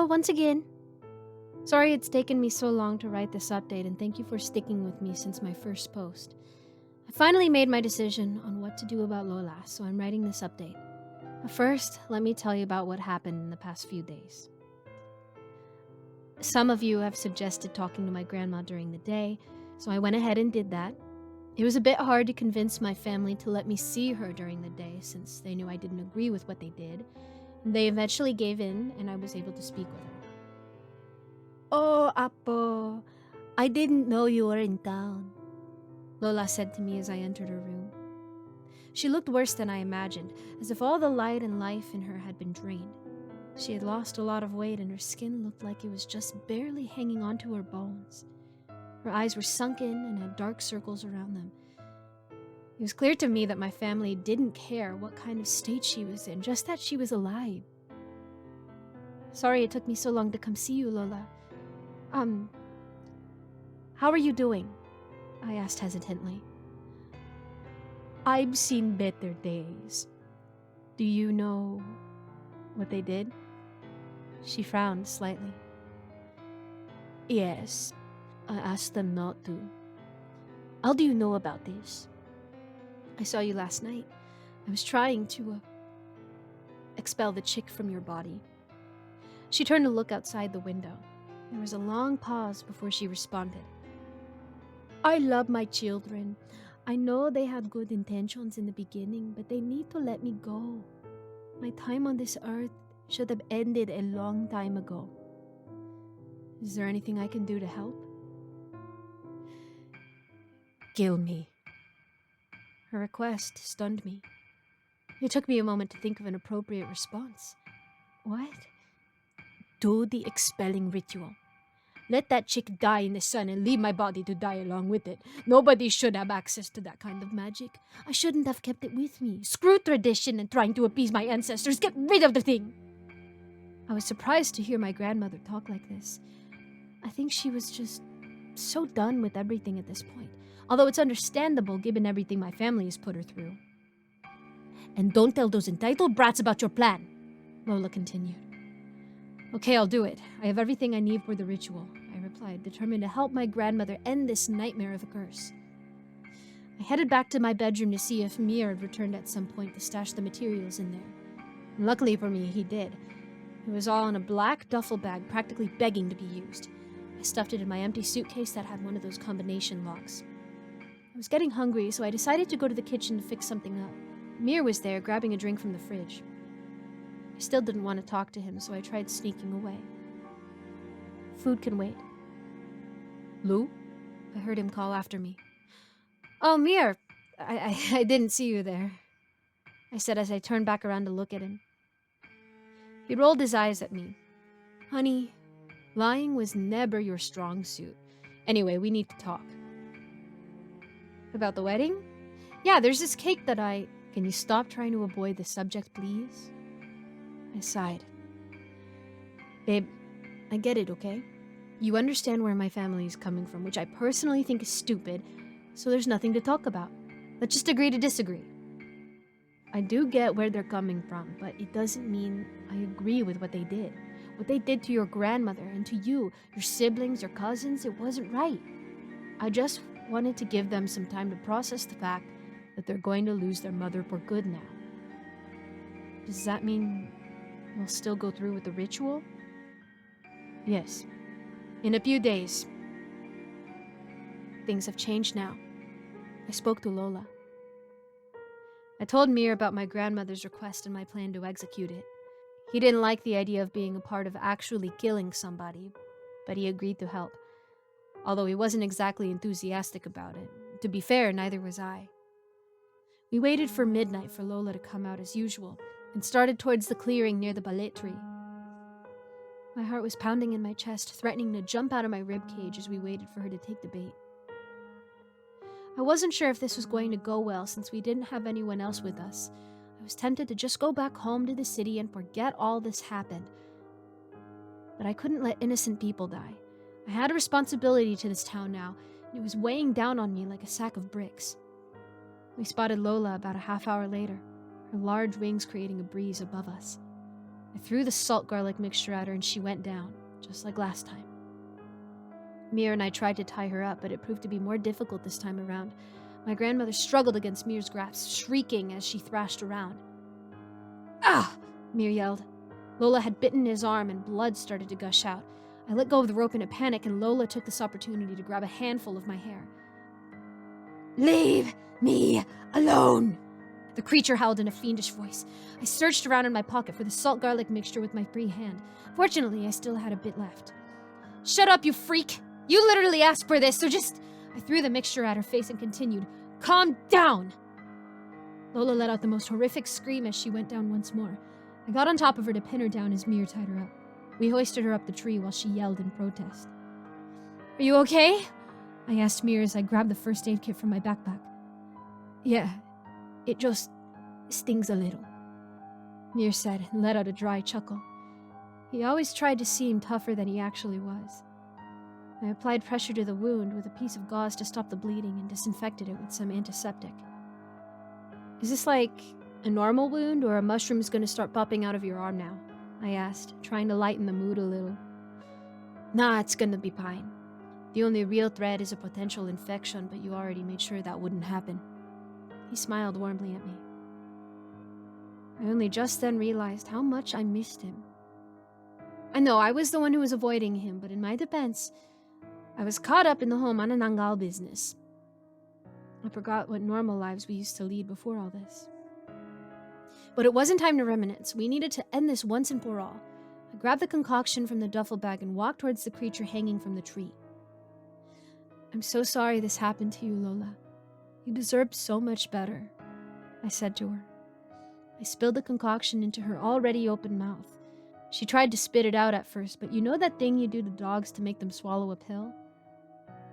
Hello, once again. Sorry it's taken me so long to write this update, and thank you for sticking with me since my first post. I finally made my decision on what to do about Lola, so I'm writing this update. But first, let me tell you about what happened in the past few days. Some of you have suggested talking to my grandma during the day, so I went ahead and did that. It was a bit hard to convince my family to let me see her during the day since they knew I didn't agree with what they did. They eventually gave in, and I was able to speak with her. Oh, Apo, I didn't know you were in town, Lola said to me as I entered her room. She looked worse than I imagined, as if all the light and life in her had been drained. She had lost a lot of weight, and her skin looked like it was just barely hanging onto her bones. Her eyes were sunken and had dark circles around them. It was clear to me that my family didn't care what kind of state she was in, just that she was alive. Sorry it took me so long to come see you, Lola. How are you doing? I asked hesitantly. I've seen better days. Do you know what they did? She frowned slightly. Yes, I asked them not to. How do you know about this? I saw you last night. I was trying to expel the chick from your body. She turned to look outside the window. There was a long pause before she responded. I love my children. I know they had good intentions in the beginning, but they need to let me go. My time on this earth should have ended a long time ago. Is there anything I can do to help? Kill me. Her request stunned me. It took me a moment to think of an appropriate response. What? Do the expelling ritual. Let that chick die in the sun and leave my body to die along with it. Nobody should have access to that kind of magic. I shouldn't have kept it with me. Screw tradition and trying to appease my ancestors. Get rid of the thing. I was surprised to hear my grandmother talk like this. I think she was just so done with everything at this point. Although it's understandable given everything my family has put her through. And don't tell those entitled brats about your plan, Lola continued. Okay, I'll do it. I have everything I need for the ritual, I replied, determined to help my grandmother end this nightmare of a curse. I headed back to my bedroom to see if Mir had returned at some point to stash the materials in there. And luckily for me, he did. It was all in a black duffel bag, practically begging to be used. I stuffed it in my empty suitcase that had one of those combination locks. I was getting hungry, so I decided to go to the kitchen to fix something up. Mir was there, grabbing a drink from the fridge. I still didn't want to talk to him, so I tried sneaking away. Food can wait. Lou? I heard him call after me. Oh, Mir! I didn't see you there, I said as I turned back around to look at him. He rolled his eyes at me. Honey, lying was never your strong suit. Anyway, we need to talk. About the wedding? Yeah, there's this cake that Can you stop trying to avoid the subject, please? I sighed. Babe, I get it, okay? You understand where my family is coming from, which I personally think is stupid, so there's nothing to talk about. Let's just agree to disagree. I do get where they're coming from, but it doesn't mean I agree with what they did. What they did to your grandmother and to you, your siblings, your cousins, it wasn't right. I just wanted to give them some time to process the fact that they're going to lose their mother for good now. Does that mean we'll still go through with the ritual? Yes. In a few days. Things have changed now. I spoke to Lola. I told Mir about my grandmother's request and my plan to execute it. He didn't like the idea of being a part of actually killing somebody, but he agreed to help. Although he wasn't exactly enthusiastic about it. To be fair, neither was I. We waited for midnight for Lola to come out as usual, and started towards the clearing near the balut tree. My heart was pounding in my chest, threatening to jump out of my ribcage as we waited for her to take the bait. I wasn't sure if this was going to go well since we didn't have anyone else with us. I was tempted to just go back home to the city and forget all this happened. But I couldn't let innocent people die. I had a responsibility to this town now, and it was weighing down on me like a sack of bricks. We spotted Lola about a half hour later, her large wings creating a breeze above us. I threw the salt garlic mixture at her and she went down, just like last time. Mir and I tried to tie her up, but it proved to be more difficult this time around. My grandmother struggled against Mir's grasp, shrieking as she thrashed around. "Ah!" Mir yelled. Lola had bitten his arm and blood started to gush out. I let go of the rope in a panic and Lola took this opportunity to grab a handful of my hair. "Leave me alone!" The creature howled in a fiendish voice. I searched around in my pocket for the salt garlic mixture with my free hand. Fortunately, I still had a bit left. "Shut up, you freak! You literally asked for this, so just..." I threw the mixture at her face and continued, "Calm down!" Lola let out the most horrific scream as she went down once more. I got on top of her to pin her down as Mir tied her up. We hoisted her up the tree while she yelled in protest. "Are you okay?" I asked Mir as I grabbed the first aid kit from my backpack. "Yeah, it just stings a little," Mir said and let out a dry chuckle. He always tried to seem tougher than he actually was. I applied pressure to the wound with a piece of gauze to stop the bleeding and disinfected it with some antiseptic. "Is this like a normal wound, or are mushrooms going to start popping out of your arm now?" I asked, trying to lighten the mood a little. "Nah, it's gonna be fine. The only real threat is a potential infection, but you already made sure that wouldn't happen." He smiled warmly at me. I only just then realized how much I missed him. I know I was the one who was avoiding him, but in my defense, I was caught up in the whole manananggal business. I forgot what normal lives we used to lead before all this. But it wasn't time to reminisce. We needed to end this once and for all. I grabbed the concoction from the duffel bag and walked towards the creature hanging from the tree. "I'm so sorry this happened to you, Lola. You deserved so much better," I said to her. I spilled the concoction into her already open mouth. She tried to spit it out at first, but you know that thing you do to dogs to make them swallow a pill?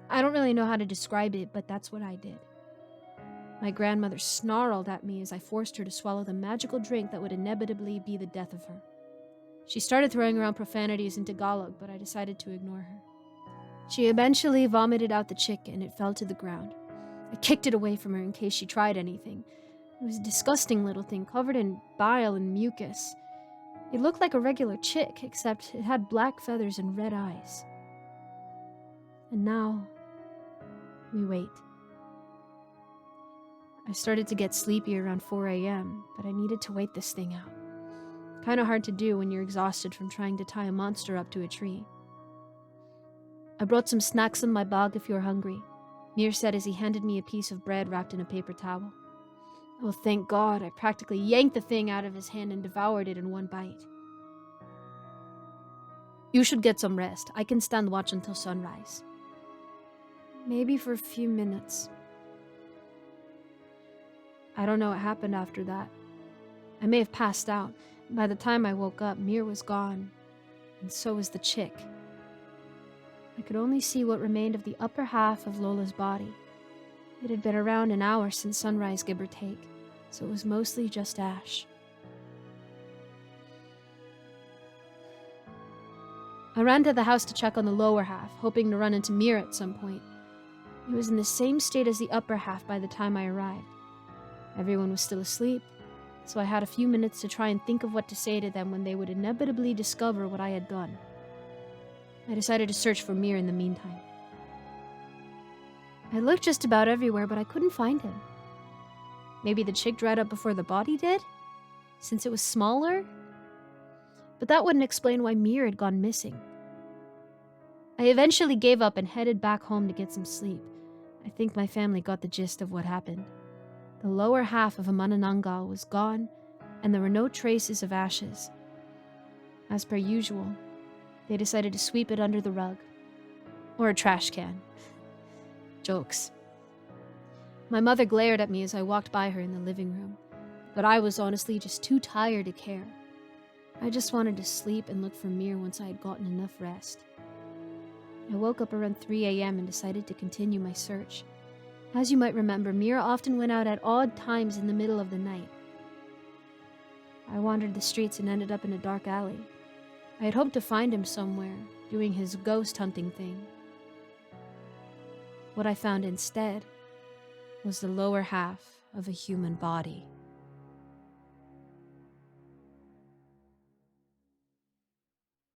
I don't really know how to describe it, but that's what I did. My grandmother snarled at me as I forced her to swallow the magical drink that would inevitably be the death of her. She started throwing around profanities in Tagalog, but I decided to ignore her. She eventually vomited out the chick and it fell to the ground. I kicked it away from her in case she tried anything. It was a disgusting little thing covered in bile and mucus. It looked like a regular chick, except it had black feathers and red eyes. And now, we wait. I started to get sleepy around 4 a.m., but I needed to wait this thing out. Kinda hard to do when you're exhausted from trying to tie a monster up to a tree. "I brought some snacks in my bag if you're hungry," Mir said as he handed me a piece of bread wrapped in a paper towel. Oh, thank God, I practically yanked the thing out of his hand and devoured it in one bite. "You should get some rest. I can stand watch until sunrise." "Maybe for a few minutes." I don't know what happened after that. I may have passed out. By the time I woke up, Mir was gone, and so was the chick. I could only see what remained of the upper half of Lola's body. It had been around an hour since sunrise, give or take, so it was mostly just ash. I ran to the house to check on the lower half, hoping to run into Mir at some point. It was in the same state as the upper half by the time I arrived. Everyone was still asleep, so I had a few minutes to try and think of what to say to them when they would inevitably discover what I had done. I decided to search for Mir in the meantime. I looked just about everywhere, but I couldn't find him. Maybe the chick dried up before the body did? Since it was smaller? But that wouldn't explain why Mir had gone missing. I eventually gave up and headed back home to get some sleep. I think my family got the gist of what happened. The lower half of a manananggal was gone, and there were no traces of ashes. As per usual, they decided to sweep it under the rug. Or a trash can. Jokes. My mother glared at me as I walked by her in the living room, but I was honestly just too tired to care. I just wanted to sleep and look for Mir once I had gotten enough rest. I woke up around 3 a.m. and decided to continue my search. As you might remember, Mir often went out at odd times in the middle of the night. I wandered the streets and ended up in a dark alley. I had hoped to find him somewhere, doing his ghost hunting thing. What I found instead was the lower half of a human body.